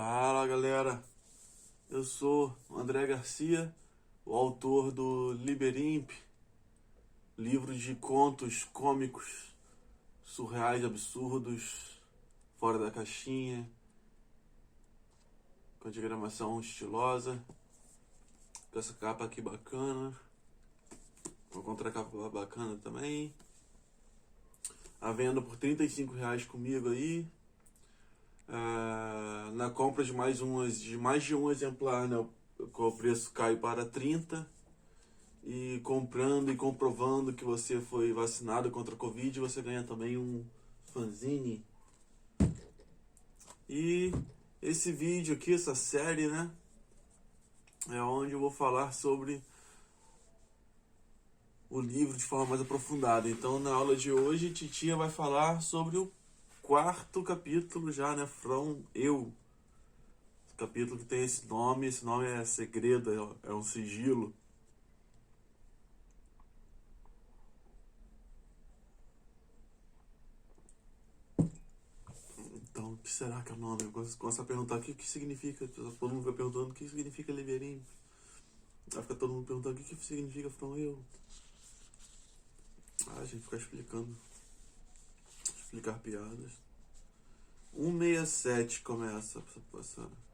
Fala galera, eu sou o André Garcia, o autor do Liberimp, livro de contos cômicos, surreais, absurdos, fora da caixinha, com diagramação estilosa, com essa capa aqui bacana, uma contracapa bacana também, à venda por R$ 35 comigo aí. Na compra de mais de um exemplar, né, o preço cai para 30, e comprando e comprovando que você foi vacinado contra a Covid, você ganha também um fanzine. E esse vídeo aqui, essa série, né, é onde eu vou falar sobre o livro de forma mais aprofundada. Então, na aula de hoje, Titia vai falar sobre o quarto capítulo já, né, From Eu. Capítulo que tem esse nome é segredo, é um sigilo. Então, o que será que é o nome? Eu começo a perguntar o que significa, todo mundo fica perguntando o que significa Liberimp. Aí fica todo mundo perguntando o que significa From Eu. A gente fica explicando, explicar piadas. 167 começa essa passada.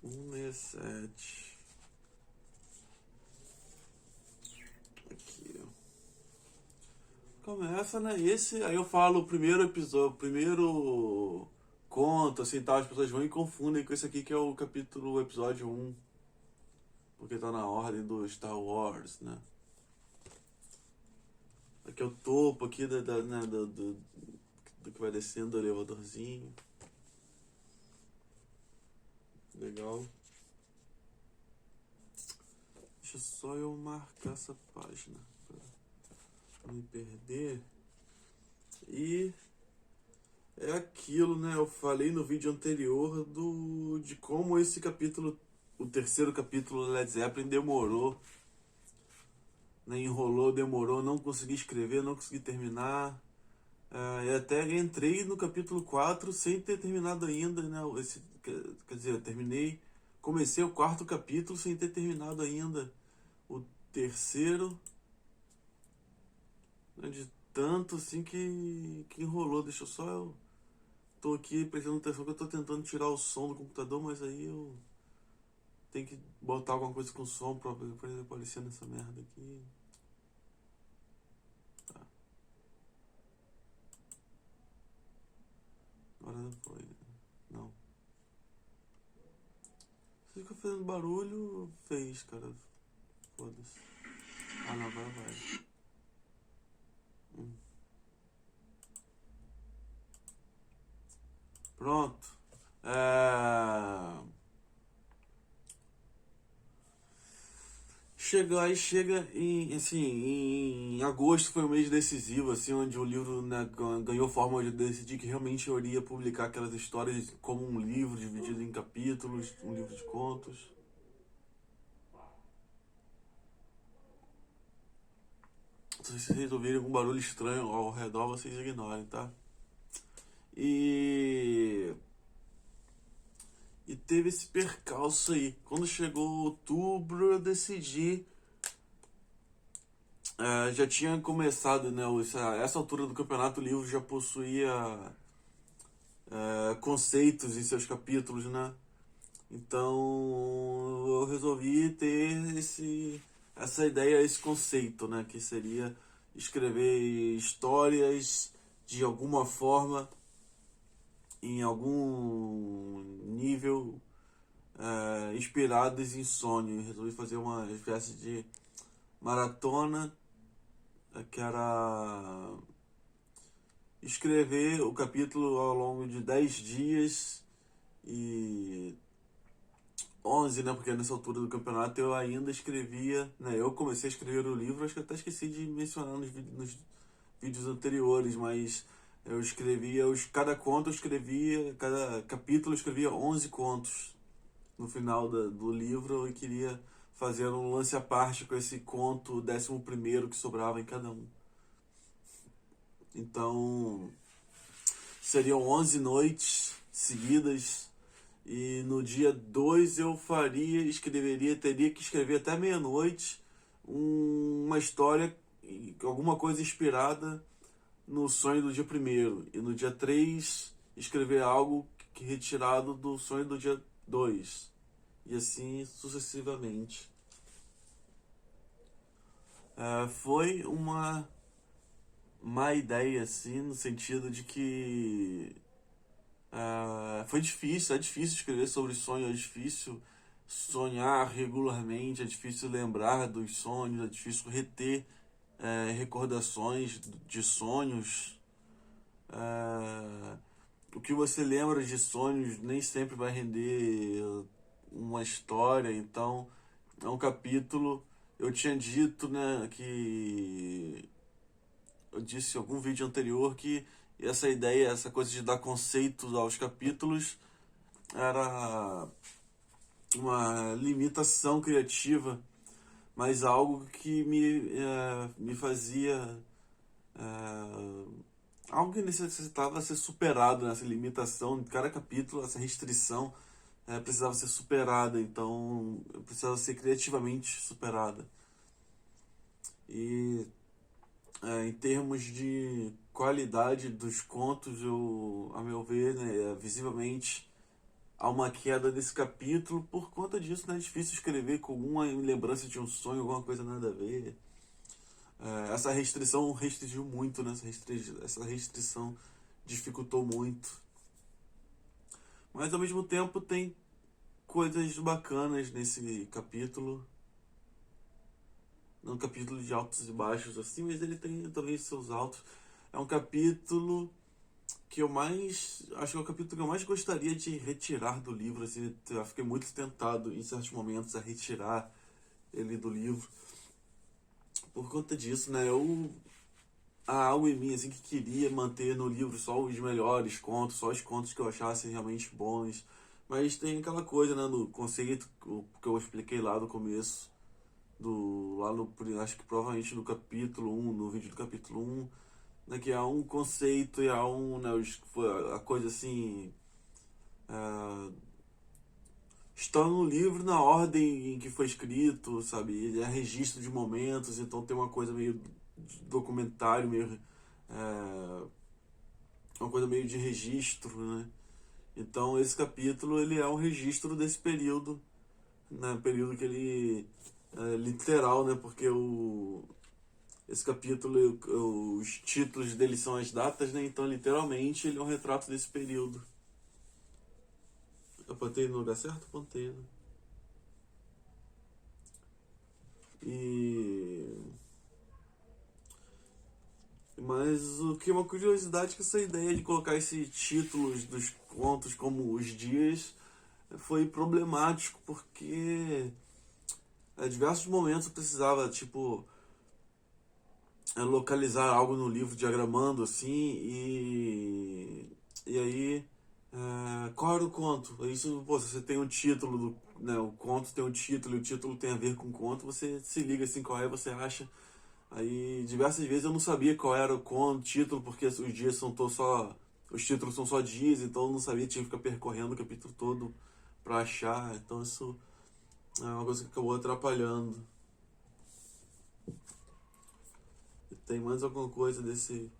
167. Aqui, ó. Começa, né? Aí eu falo o primeiro episódio, o primeiro conto, assim, tal, as pessoas vão e confundem com esse aqui que é o episódio 1. Porque tá na ordem do Star Wars, né? Aqui é o topo aqui né, do que vai descendo do elevadorzinho. Legal. Deixa só eu marcar essa página pra não me perder. E é aquilo, né? Eu falei no vídeo anterior de como esse capítulo, o terceiro capítulo Led Zeppelin demorou, né? Enrolou, demorou, não consegui escrever, não consegui terminar. E até entrei no capítulo 4 sem ter terminado ainda, né? Quer dizer, comecei o quarto capítulo sem ter terminado ainda o terceiro, né? De tanto assim que enrolou. Deixa eu só... Eu tô aqui prestando atenção que eu tô tentando tirar o som do computador, mas aí eu tenho que botar alguma coisa com som pra ele aparecer nessa merda aqui. Tá. Agora não foi. Não. Você fica fazendo barulho, fez, cara. Foda-se. Ah, não, agora vai. Pronto. Chega em agosto, foi um mês decisivo, assim, onde o livro, né, ganhou forma de decidir que realmente eu iria publicar aquelas histórias como um livro dividido em capítulos, um livro de contos. Se vocês ouvirem algum barulho estranho ao redor, vocês ignorem, tá? E teve esse percalço aí. Quando chegou outubro, eu decidi. Já tinha começado, né? Essa altura do campeonato, o livro já possuía conceitos em seus capítulos, né? Então eu resolvi ter essa ideia, esse conceito, né? Que seria escrever histórias de alguma forma, em algum nível, inspiradas em sonho. Eu resolvi fazer uma espécie de maratona, que era escrever o capítulo ao longo de 10 dias e 11, né? Porque nessa altura do campeonato eu ainda escrevia, né? Eu comecei a escrever o livro, acho que eu até esqueci de mencionar nos vídeos anteriores, mas eu escrevia, cada capítulo eu escrevia 11 contos no final do livro, e queria fazer um lance à parte com esse conto 11º que sobrava em cada um. Então, seriam 11 noites seguidas E no dia 2 eu teria que escrever até meia-noite uma história, alguma coisa inspirada no sonho do dia primeiro. E no dia 3 escrever algo retirado do sonho do dia 2. E assim sucessivamente. Foi uma má ideia, assim, no sentido de que é difícil escrever sobre sonho, é difícil sonhar regularmente, é difícil lembrar dos sonhos, é difícil reter recordações de sonhos. O que você lembra de sonhos nem sempre vai render uma história, então é um capítulo. Eu tinha dito, né, que eu disse em algum vídeo anterior que essa ideia, essa coisa de dar conceitos aos capítulos era uma limitação criativa, mas algo que me fazia. Algo que necessitava ser superado, né? Essa limitação de cada capítulo, essa restrição precisava ser superada, então precisava ser criativamente superada. E em termos de qualidade dos contos, a meu ver, né, visivelmente há uma queda desse capítulo por conta disso, né? É difícil escrever com alguma lembrança de um sonho, alguma coisa nada a ver. Essa restrição restringiu muito, né? Essa restrição dificultou muito. Mas ao mesmo tempo tem coisas bacanas nesse capítulo. Não um capítulo de altos e baixos assim, mas ele tem também seus altos. É um capítulo que eu mais. Acho que é o capítulo que eu mais gostaria de retirar do livro. Assim, eu fiquei muito tentado em certos momentos a retirar ele do livro. Por conta disso, né? Há algo em mim assim, que queria manter no livro só os melhores contos, só os contos que eu achasse realmente bons. Mas tem aquela coisa, né? No conceito que eu expliquei lá no começo. Acho que provavelmente no capítulo 1, no vídeo do capítulo 1, né, que há um conceito e há né, a coisa assim, está no livro na ordem em que foi escrito, sabe? Ele é registro de momentos, então tem uma coisa meio de documentário, uma coisa meio de registro, né? Então esse capítulo ele é um registro desse período, né? Período que ele é literal, né? Porque esse capítulo, os títulos dele são as datas, né? Então literalmente ele é um retrato desse período. Eu apontei no lugar certo? Apontei, né? Mas o que é uma curiosidade é que essa ideia de colocar esses títulos dos contos como os dias foi problemático, porque em diversos momentos eu precisava, tipo, localizar algo no livro diagramando assim e aí qual era o conto? Isso, pô, se você tem um título né, o conto tem um título e o título tem a ver com o conto, você se liga assim qual é, você acha. Aí diversas vezes eu não sabia qual era o título, porque os dias os títulos são só dias, então eu não sabia, tinha que ficar percorrendo o capítulo todo pra achar. Então isso é uma coisa que acabou atrapalhando. Tem mais alguma coisa desse.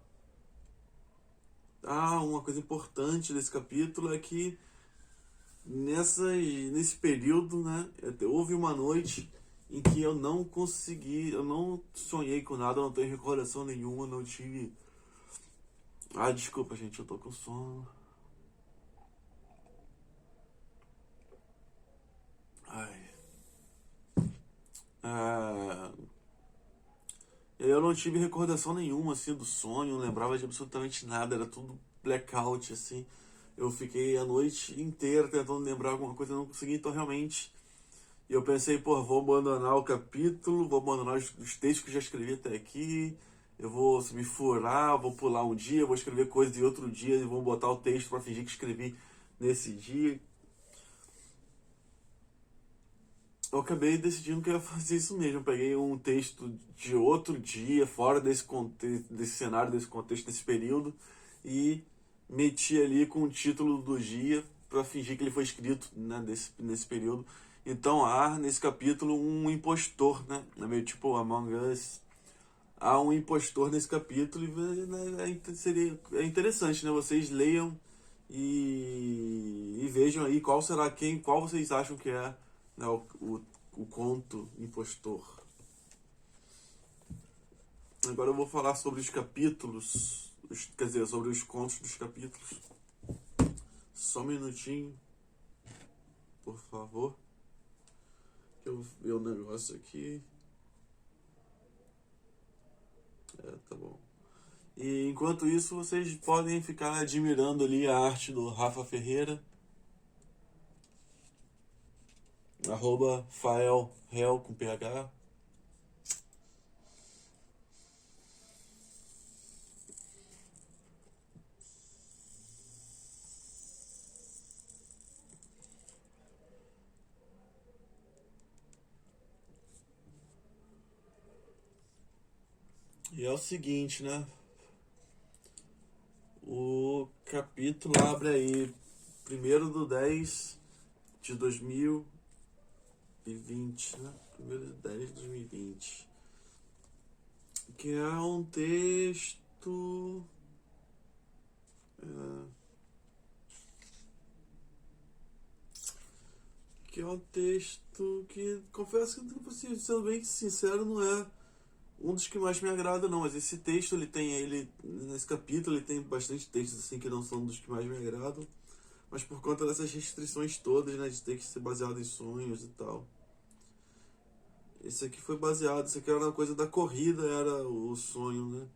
Uma coisa importante desse capítulo é que nesse período, né, houve uma noite em que eu não sonhei com nada, eu não tenho recordação nenhuma, não tive. Desculpa, gente, eu tô com sono. Eu não tive recordação nenhuma, assim, do sonho, não lembrava de absolutamente nada, era tudo blackout, assim. Eu fiquei a noite inteira tentando lembrar alguma coisa, não consegui, então realmente. E eu pensei, pô, vou abandonar o capítulo, vou abandonar os textos que já escrevi até aqui, eu vou me furar, vou pular um dia, vou escrever coisa de outro dia e vou botar o texto pra fingir que escrevi nesse dia. Eu acabei decidindo que eu ia fazer isso mesmo. Eu peguei um texto de outro dia, fora desse cenário, desse contexto, desse período, e meti ali com o título do dia para fingir que ele foi escrito, né, nesse período. Então há nesse capítulo um impostor, né? É meio tipo Among Us. Há um impostor nesse capítulo e, né, é interessante, né? Vocês leiam e vejam aí qual vocês acham que é, né, o conto impostor. Agora eu vou falar sobre os capítulos, quer dizer, sobre os contos dos capítulos. Só um minutinho, por favor. Que eu vou ver o negócio aqui. Tá bom. E enquanto isso, vocês podem ficar admirando ali a arte do Rafa Ferreira. @faelreal com PH. E é o seguinte, né? O capítulo abre aí 1º de 10 de 2020, né? 1º de 10 de 2020. Que é um texto... que é um texto que, confesso que, sendo bem sincero, não é um dos que mais me agrada, não. Mas esse texto, nesse capítulo, ele tem bastante textos assim que não são dos que mais me agradam. Mas por conta dessas restrições todas, né, de ter que ser baseado em sonhos e tal. Esse aqui era uma coisa da corrida, era o sonho, né?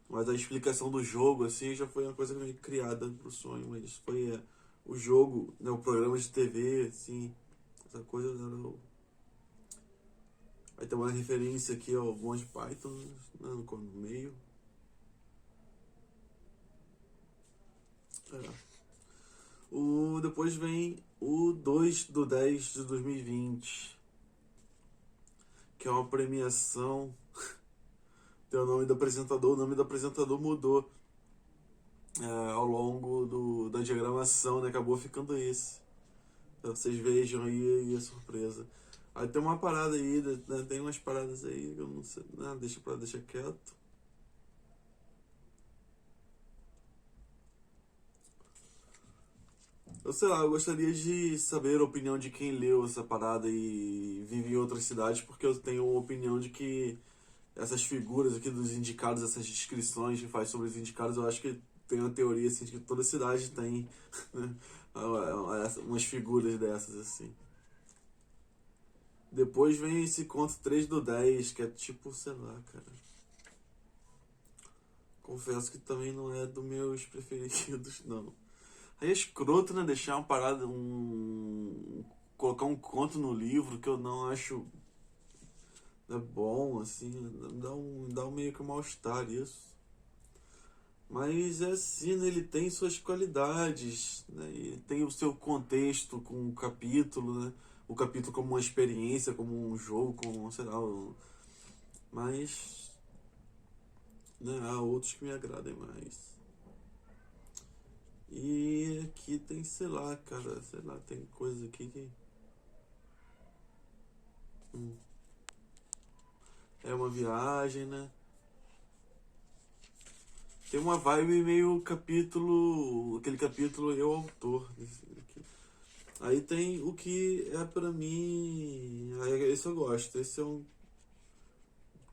Mas a explicação do jogo, assim, já foi uma coisa meio criada pro sonho. Mas foi o jogo, né, o programa de TV, assim, essa coisa era Aí tem uma referência aqui ao Monty Python, né, no meio. Depois vem o 2/10 de 2020, que é uma premiação. Tem o nome do apresentador mudou ao longo da diagramação, né? Acabou ficando esse. Então vocês vejam aí a surpresa. Aí tem uma parada aí, né? Tem umas paradas aí que eu não sei, né? Deixa quieto. Eu sei lá, eu gostaria de saber a opinião de quem leu essa parada e vive em outras cidades, porque eu tenho a opinião de que essas figuras aqui dos indicados, essas descrições que faz sobre os indicados, eu acho que tem uma teoria assim, de que toda cidade tem, né, umas figuras dessas assim. Depois vem esse conto 3/10, que é tipo, sei lá, cara. Confesso que também não é dos meus preferidos, não. Aí é escroto, né? Deixar uma parada, colocar um conto no livro que eu não acho bom, assim. Dá um meio que um mal-estar isso. Mas é assim, né? Ele tem suas qualidades, né? E tem o seu contexto com o capítulo, né? O capítulo como uma experiência, como um jogo, como, sei lá. Mas, né? Há outros que me agradem mais. E aqui tem, sei lá, cara, tem coisa aqui que... É uma viagem, né? Tem uma vibe meio aquele capítulo Eu Autor. Aí tem o que é pra mim... Esse eu gosto, esse é um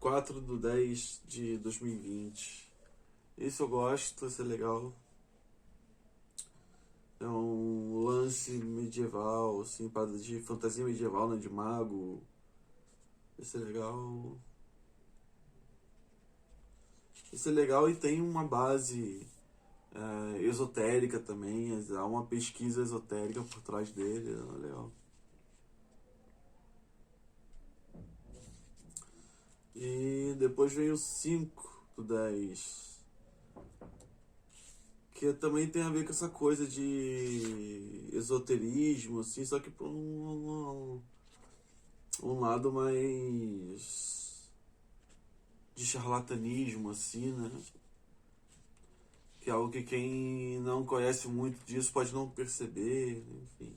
4/10 de 2020. Esse eu gosto, esse é legal. É um lance medieval, assim, de fantasia medieval, né? De mago. Esse é legal. Esse é legal e tem uma base esotérica também. Há uma pesquisa esotérica por trás dele. É legal. E depois vem o 5/10, que também tem a ver com essa coisa de esoterismo, assim, só que por um lado mais de charlatanismo, assim, né? que é algo que quem não conhece muito disso pode não perceber, enfim.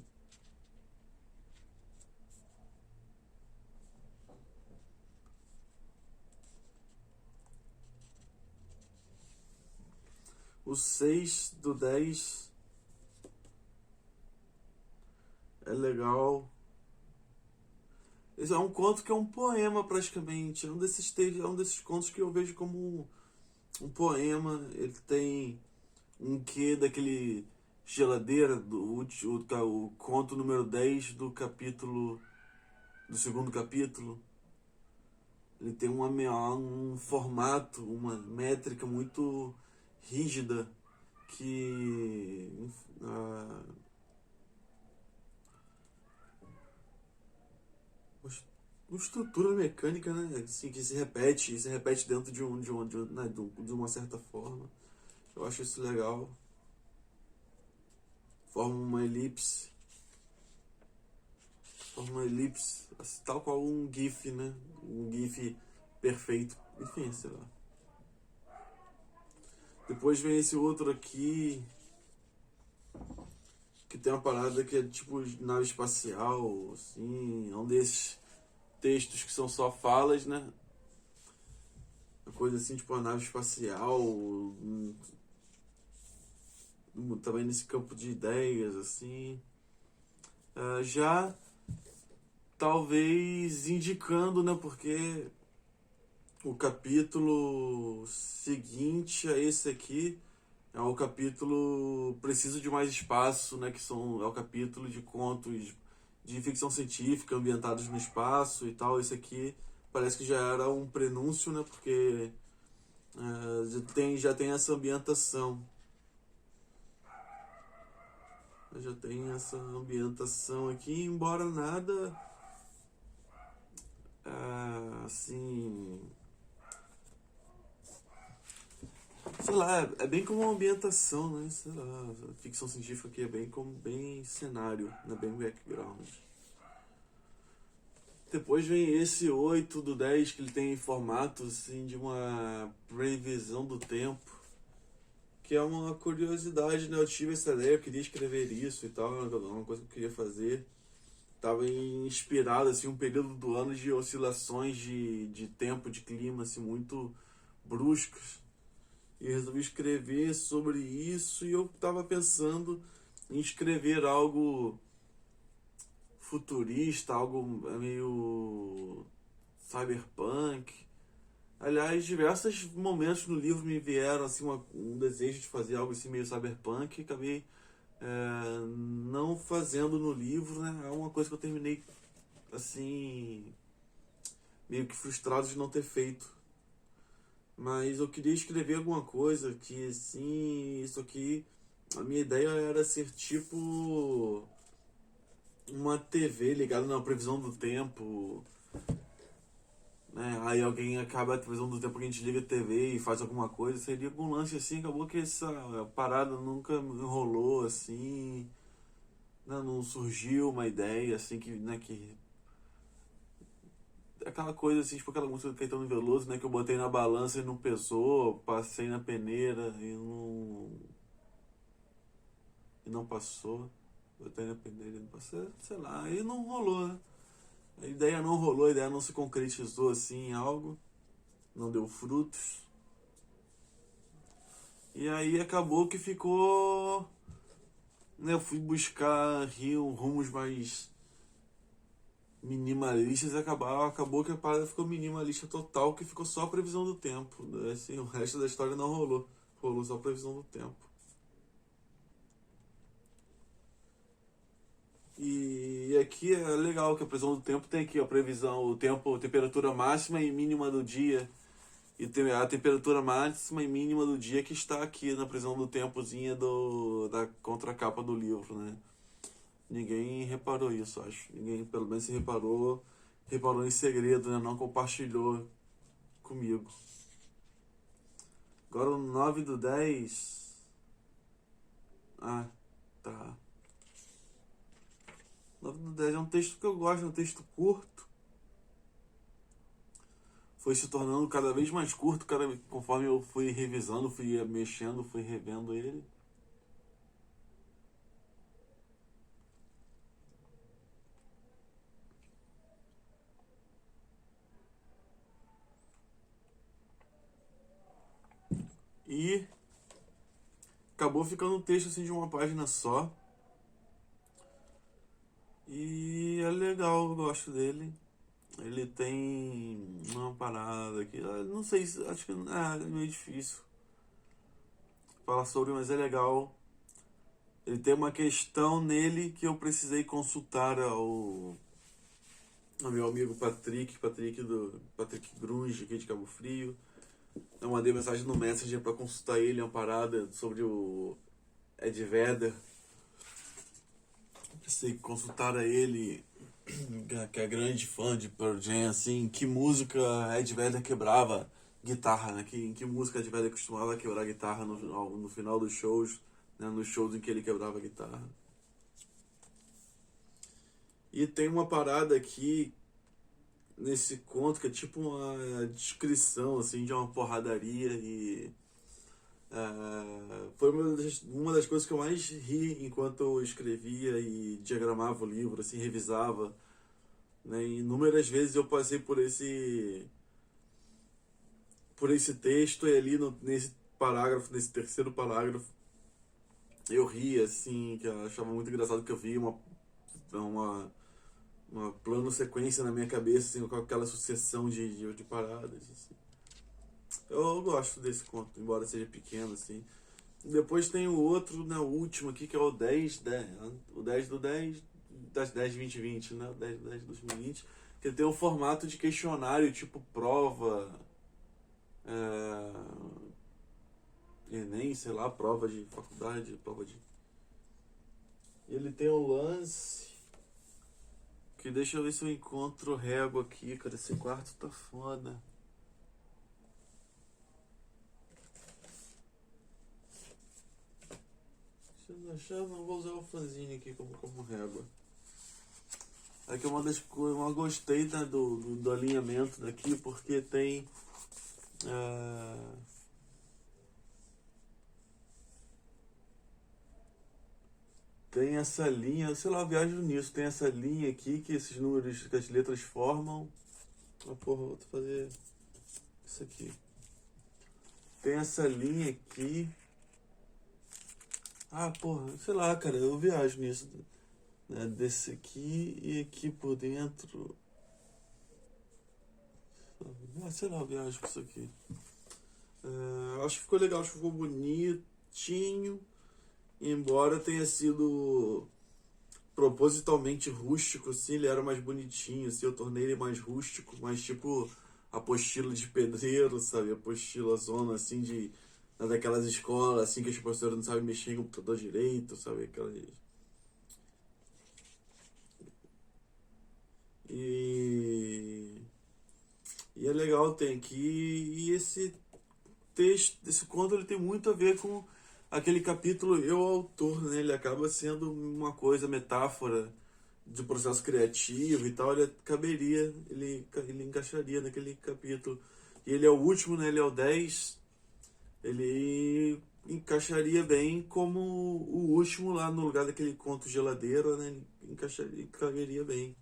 O 6/10 é legal. Esse é um conto que é um poema praticamente. É um desses contos que eu vejo como um poema. Ele tem um quê daquele geladeira o conto número 10 do segundo capítulo. Ele tem um formato, uma métrica muito rígida que uma estrutura mecânica, né? Assim, que se repete dentro de uma certa forma. Eu acho isso legal. Forma uma elipse, assim, tal qual um GIF, né? Um GIF perfeito. Enfim, sei lá. Depois vem esse outro aqui, que tem uma parada que é tipo nave espacial, assim, é um desses textos que são só falas, né? Uma coisa assim, tipo uma nave espacial, também nesse campo de ideias, assim. Já talvez indicando, né? Porque o capítulo seguinte a esse aqui é o capítulo Preciso de Mais Espaço, né? É o capítulo de contos de ficção científica ambientados no espaço e tal. Esse aqui parece que já era um prenúncio, né? Porque já tem essa ambientação. Já tem essa ambientação aqui, embora nada assim, sei lá, é bem como uma ambientação, né? Sei lá, a ficção científica aqui é bem cenário, né? Bem background. Depois vem esse 8/10, que ele tem formato assim de uma previsão do tempo, que é uma curiosidade, né? Eu tive essa ideia, eu queria escrever isso e tal, era uma coisa que eu queria fazer. Tava inspirado, assim, um período do ano de oscilações de tempo, de clima, assim, muito bruscos. E resolvi escrever sobre isso e eu tava pensando em escrever algo futurista, algo meio cyberpunk. Aliás, diversos momentos no livro me vieram assim um desejo de fazer algo assim meio cyberpunk e acabei não fazendo no livro, né? É uma coisa que eu terminei assim meio que frustrado de não ter feito. Mas eu queria escrever alguma coisa que assim, isso aqui, a minha ideia era ser tipo uma TV ligada na previsão do tempo, né? Aí alguém acaba a previsão do tempo que a gente liga a TV e faz alguma coisa, seria algum lance assim, acabou que essa parada nunca enrolou assim, né? Não surgiu uma ideia assim que, né, que aquela coisa assim, tipo aquela música do Caetano Veloso, né, que eu botei na balança e não pesou, passei na peneira e não passou. Botei na peneira e não passou, sei lá, aí não rolou, né? A ideia não rolou, a ideia não se concretizou assim em algo, não deu frutos. E aí acabou que ficou, né, eu fui buscar rumos mais minimalistas e acabou que a parada ficou minimalista total, que ficou só a previsão do tempo. Assim, o resto da história não rolou. Rolou só a previsão do tempo. E aqui é legal que a previsão do tempo tem aqui a previsão, o tempo, temperatura máxima e mínima do dia. E tem a temperatura máxima e mínima do dia que está aqui na previsão do tempozinha da contracapa do livro, né? Ninguém reparou isso, acho. Ninguém, pelo menos, se reparou em segredo, né? Não compartilhou comigo. Agora o 9/10. Ah, tá. 9/10 é um texto que eu gosto, é um texto curto. foi se tornando cada vez mais curto, conforme eu fui revisando, fui mexendo, fui revendo ele. E acabou ficando um texto assim de uma página só. E é legal, eu gosto dele. Ele tem uma parada aqui, não sei, acho que é meio difícil falar sobre, mas é legal. Ele tem uma questão nele que eu precisei consultar ao meu amigo Patrick Grunge, aqui de Cabo Frio. Eu mandei mensagem no Messenger para consultar ele, uma parada sobre o Ed Vedder. Precisei consultar a ele, que é grande fã de Pearl Jam, assim, que música Ed Vedder quebrava guitarra, né? Em que música Ed Vedder costumava quebrar guitarra no final dos shows, né? Nos shows em que ele quebrava a guitarra. E tem uma parada aqui nesse conto que é tipo uma descrição assim de uma porradaria e foi uma das coisas que eu mais ri enquanto eu escrevia e diagramava o livro, assim, revisava, né? Inúmeras vezes eu passei por esse texto e ali nesse parágrafo, nesse terceiro parágrafo, eu ria, assim, que eu achava muito engraçado que eu via uma plano sequência na minha cabeça, assim, com aquela sucessão de paradas, assim. Eu gosto desse conto, embora seja pequeno, assim. Depois tem o outro, né, o último aqui, que é o 10, o 10 do 10 das 10 2020, né, o 10 do 10 de 2020, que ele tem um formato de questionário, tipo prova, Enem, sei lá, prova de faculdade, prova de... Ele tem um lance que deixa eu ver se eu encontro régua aqui, cara, esse quarto tá foda. Se eu não achar, não vou usar o fanzine aqui como régua. Aqui é uma das coisas, eu gostei, né, do alinhamento daqui, porque tem tem essa linha, sei lá, eu viajo nisso, tem essa linha aqui que esses números, que as letras formam. Ah, porra, vou fazer isso aqui. Tem essa linha aqui. Ah, porra, sei lá, cara, eu viajo nisso. Né, desse aqui e aqui por dentro. Ah, sei lá, eu viajo com isso aqui. Acho que ficou legal, acho que ficou bonitinho. Embora tenha sido propositalmente rústico, assim, ele era mais bonitinho, assim, eu tornei ele mais rústico, mais tipo apostila de pedreiro, sabe? Apostila zona, assim, daquelas escolas, assim, que as professoras não sabem mexer em computador direito, sabe? Aquelas... E é legal, tem aqui, e esse texto, esse conto, ele tem muito a ver com aquele capítulo, eu, autor, né? Ele acaba sendo uma coisa, metáfora de processo criativo e tal, ele encaixaria naquele capítulo. E ele é o último, né? Ele é o 10, ele encaixaria bem como o último lá no lugar daquele conto geladeira, né? Ele encaixaria bem.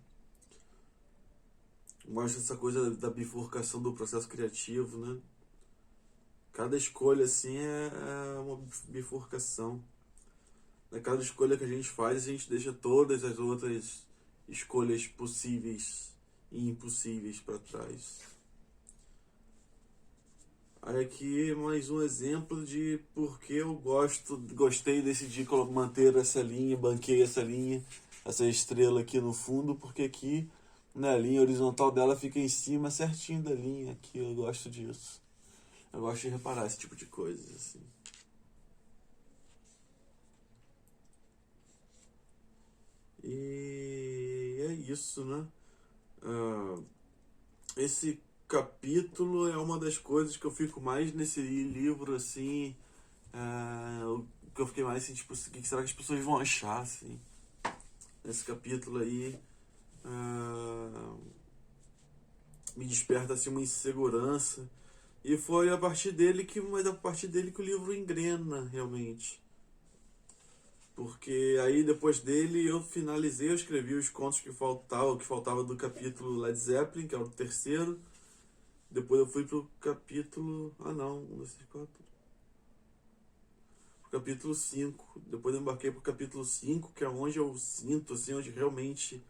Mostra essa coisa da bifurcação do processo criativo, né? Cada escolha, assim, é uma bifurcação. Na cada escolha que a gente faz, a gente deixa todas as outras escolhas possíveis e impossíveis para trás. Aí aqui mais um exemplo de por que eu gostei, decidi manter essa linha, banquei essa linha, essa estrela aqui no fundo, porque aqui na linha horizontal dela fica em cima certinho da linha aqui, eu gosto disso. Eu gosto de reparar esse tipo de coisas, assim. E é isso, né? Esse capítulo é uma das coisas que eu fico mais nesse livro, assim. Que eu fiquei mais assim, tipo, o que será que as pessoas vão achar, assim? Nesse capítulo aí. me desperta assim uma insegurança. E foi a partir dele que, mas a partir dele que o livro engrena realmente. Porque aí depois dele eu finalizei, eu escrevi os contos que faltava do capítulo Led Zeppelin, que é o terceiro. Depois eu fui pro capítulo. Ah não, um, dois, três, quatro. Pro capítulo 5. Depois eu embarquei pro capítulo 5, que é onde eu sinto, assim, onde realmente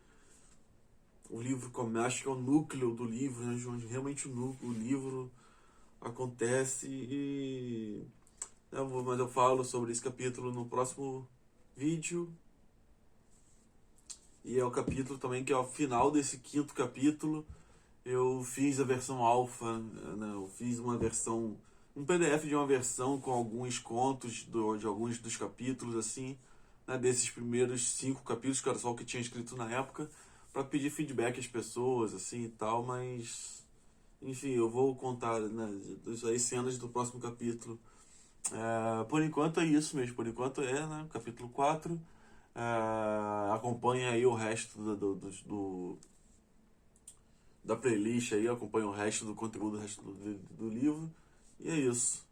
o livro começa, acho que é o núcleo do livro, né? Onde realmente o livro acontece e. Mas eu falo sobre esse capítulo no próximo vídeo. E é o capítulo também que é o final desse quinto capítulo. Eu fiz a versão alfa, né? Eu fiz uma versão, um PDF de uma versão com alguns contos de alguns dos capítulos, assim, né? Desses primeiros 5 capítulos, que era só o que tinha escrito na época, para pedir feedback às pessoas, assim e tal, mas enfim, eu vou contar, né, aí cenas do próximo capítulo. Por enquanto é isso mesmo, por enquanto é, né, capítulo 4. Acompanha aí o resto da playlist aí, acompanha o resto do conteúdo, o resto do livro. E é isso.